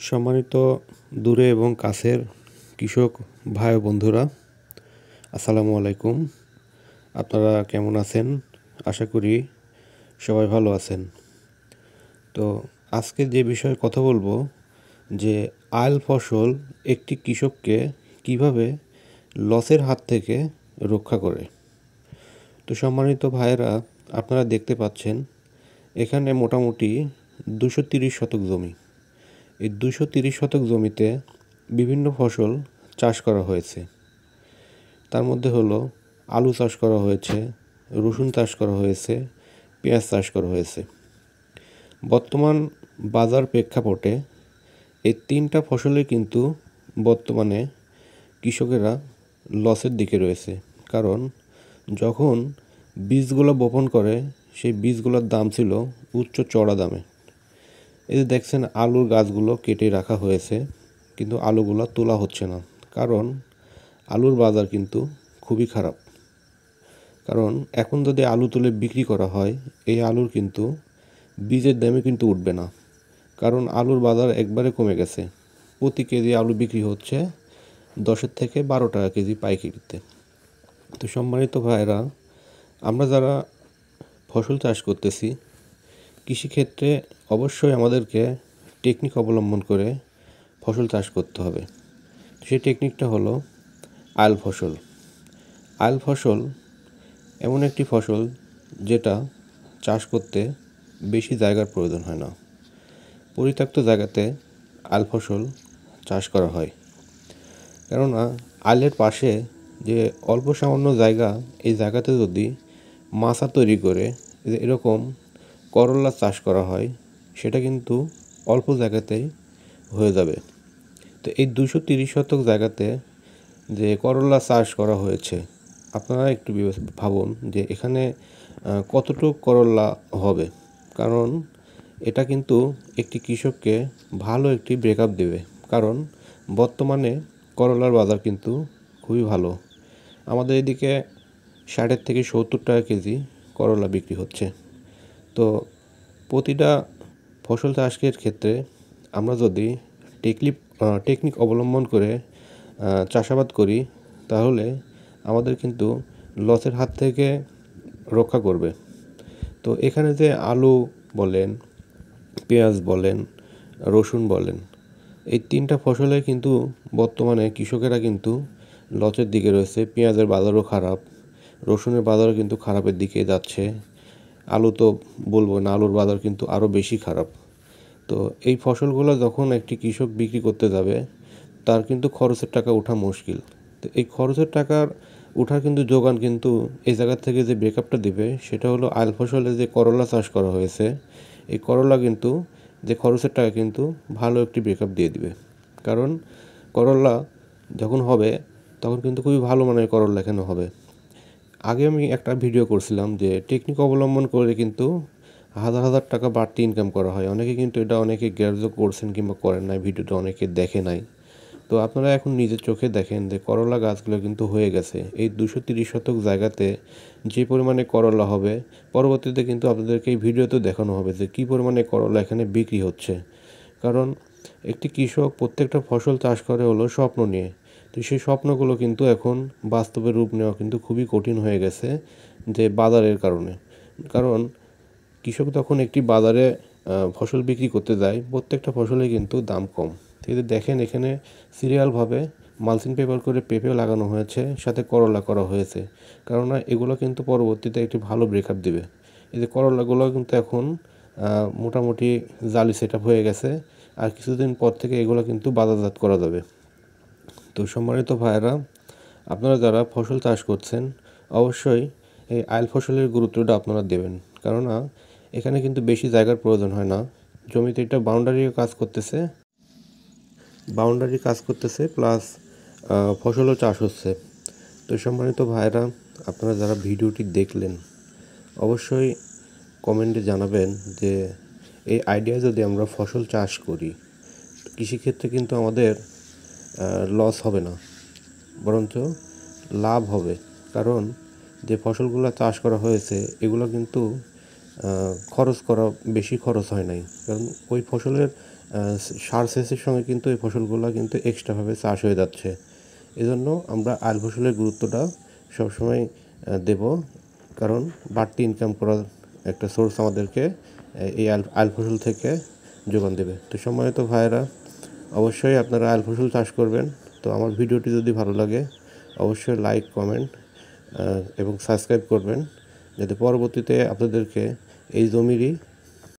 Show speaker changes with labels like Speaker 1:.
Speaker 1: সম্মানিত দূরে এবং কাছের কৃষক ভাই ও বন্ধুরা, আসসালামু আলাইকুম। আপনারা কেমন আছেন? আশা করি সবাই ভালো আছেন। তো আজকে যে বিষয়ে কথা বলবো যে আইল ফসল একটি কৃষককে কিভাবে লসের হাত থেকে রক্ষা করে। তো সম্মানিত ভাইয়েরা, আপনারা দেখতে পাচ্ছেন এখানে মোটামুটি 230 শতক জমি। এই 230 শতক জমিতে বিভিন্ন ফসল চাষ করা হয়েছে। তার মধ্যে হলো আলু চাষ করা হয়েছে, রসুন চাষ করা হয়েছে, পেঁয়াজ চাষ করা হয়েছে। বর্তমান বাজার প্রেক্ষাপটে এই তিনটা ফসলই কিন্তু বর্তমানে কৃষকেরা লসের দিকে রয়েছে। কারণ যখন বীজগুলো বপন করে সেই বীজগুলোর দাম ছিল উচ্চ চড়া দামে। এই যে দেখছেন আলুর গাছগুলো কেটে রাখা হয়েছে, কিন্তু আলুগুলো তোলা হচ্ছে না। কারণ আলুর বাজার কিন্তু খুবই খারাপ। কারণ এখন যদি আলু তুলে বিক্রি করা হয়, এই আলুর কিন্তু বীজের দামে কিন্তু উঠবে না। কারণ আলুর বাজার একবারে কমে গেছে। প্রতি কেজি আলু বিক্রি হচ্ছে 10 থেকে 12 টাকা কেজি পাইকারিতে। তো সম্মানিত ভাইয়েরা, আমরা যারা ফসল চাষ করতেছি, কৃষিক্ষেত্রে অবশ্যই আমাদেরকে টেকনিক অবলম্বন করে ফসল চাষ করতে হবে। সেই টেকনিকটা হলো আইল ফসল। আইল ফসল এমন একটি ফসল যেটা চাষ করতে বেশি জায়গার প্রয়োজন হয় না। পরিত্যক্ত জায়গাতে আইল ফসল চাষ করা হয়। কেননা আইলের পাশে যে অল্প সামান্য জায়গা, এই জায়গাতে যদি মাচা তৈরি করে এরকম করলা চাষ করা হয়, সেটা কিন্তু অল্প জায়গাতেই হয়ে যাবে। তো এই 230 শতক জায়গাতে যে করলা চাষ করা হয়েছে, আপনারা একটু ভাবুন যে এখানে কতটুকু করলা হবে। কারণ এটা কিন্তু একটি কৃষককে ভালো একটি ব্রেকআপ দেবে। কারণ বর্তমানে করলার বাজার কিন্তু খুবই ভালো। আমাদের এদিকে 60 থেকে 70 টাকা কেজি করলা বিক্রি হচ্ছে। তো প্রতিটা ফসল চাষের ক্ষেত্রে আমরা যদি টেকনিক অবলম্বন করে চাষাবাদ করি, তাহলে আমাদের কিন্তু লসের হাত থেকে রক্ষা করবে। তো এখানে যে আলু বলেন, পেঁয়াজ বলেন, রসুন বলেন, এই তিনটা ফসলে কিন্তু বর্তমানে কৃষকেরা কিন্তু লসের দিকে রয়েছে। পেঁয়াজের বাজারও খারাপ, রসুনের বাজারও কিন্তু খারাপের দিকে যাচ্ছে। আলু তো বলবো না, আলুর বাজার কিন্তু আরও বেশি খারাপ। তো এই ফসলগুলো যখন একটি কৃষক বিক্রি করতে যাবে, তার কিন্তু খরচের টাকা ওঠা মুশকিল। তো এই খরচের টাকার ওঠার কিন্তু যোগান কিন্তু এই জায়গা থেকে যে ব্রেকআপটা দিবে, সেটা হলো আইল ফসলে যে করলা চাষ করা হয়েছে, এই করলা কিন্তু যে খরচের টাকা কিন্তু ভালো একটি ব্রেকআপ দিয়ে দিবে। কারণ করলা যখন হবে, তখন কিন্তু খুবই ভালো মানের করলা এখানে হবে। আগে আমি একটা ভিডিও করছিলাম যে টেকনিক অবলম্বন করে কিন্তু হাজার হাজার টাকা বাড়তি ইনকাম করা হয়। অনেকে কিন্তু এটা অনেকে গ্রাহ্য করছেন কিংবা করেন নাই, ভিডিওটা অনেকে দেখে নাই। তো আপনারা এখন নিজের চোখে দেখেন যে করলা গাছগুলো কিন্তু হয়ে গেছে। এই 230 শতক জায়গাতে যে পরিমাণে করলা হবে, পরবর্তীতে কিন্তু আপনাদেরকে এই ভিডিওতেও দেখানো হবে যে কী পরিমাণে করলা এখানে বিক্রি হচ্ছে। কারণ একটি কৃষক প্রত্যেকটা ফসল চাষ করে হলো স্বপ্ন নিয়ে। তো সেই স্বপ্নগুলো কিন্তু এখন বাস্তবে রূপ নেওয়া কিন্তু খুবই কঠিন হয়ে গেছে যে বাজারের কারণে। কারণ কৃষক যখন একটি বাজারে ফসল বিক্রি করতে যায়, প্রত্যেকটা ফসলে কিন্তু দাম কম। কিন্তু দেখেন এখানে সিরিয়ালভাবে মালচিং পেপার করে পেঁপেও লাগানো হয়েছে, সাথে করলা করা হয়েছে। কেননা এগুলো কিন্তু পরবর্তীতে একটি ভালো ব্রেকআপ দিবে। এই যে করলাগুলো কিন্তু এখন মোটামুটি জালি সেট আপ হয়ে গেছে, আর কিছুদিন পর থেকে এগুলো কিন্তু বাজারজাত করা যাবে। তো সম্মানিত ভাইয়েরা, আপনারা যারা ফসল চাষ করছেন, অবশ্যই এই আইল ফসলের গুরুত্বটা আপনারা দেবেন। কেননা এখানে কিন্তু বেশি জায়গার প্রয়োজন হয় না। জমিতে এটা বাউন্ডারি কাজ করতেছে প্লাস ফসলও চাষ হচ্ছে। তো সম্মানিত ভাইয়েরা, আপনারা যারা ভিডিওটি দেখলেন, অবশ্যই কমেন্টে জানাবেন যে এই আইডিয়া যদি আমরা ফসল চাষ করি, কৃষিক্ষেত্রে কিন্তু আমাদের লস হবে না, বরঞ্চ লাভ হবে। কারণ যে ফসলগুলো চাষ করা হয়েছে, এগুলো কিন্তু বেশি খরচ হয় নাই। কারণ ওই ফসলের সার সেচের সঙ্গে কিন্তু এই ফসলগুলো কিন্তু এক্সট্রাভাবে চাষ হয়ে যাচ্ছে। এজন্য আমরা আইল ফসলের গুরুত্বটা সবসময় দেব, কারণ বাড়তি ইনকাম করার একটা সোর্স আমাদেরকে এই আইল ফসল থেকে যোগান দেবে। তো সম্মানিত ভাইয়েরা, অবশ্যই আপনারা আইল ফসল চাষ করবেন। তো আমার ভিডিওটি যদি ভালো লাগে অবশ্যই লাইক, কমেন্ট এবং সাবস্ক্রাইব করবেন, যাতে পরবর্তীতে আপনাদেরকে এই জমিরই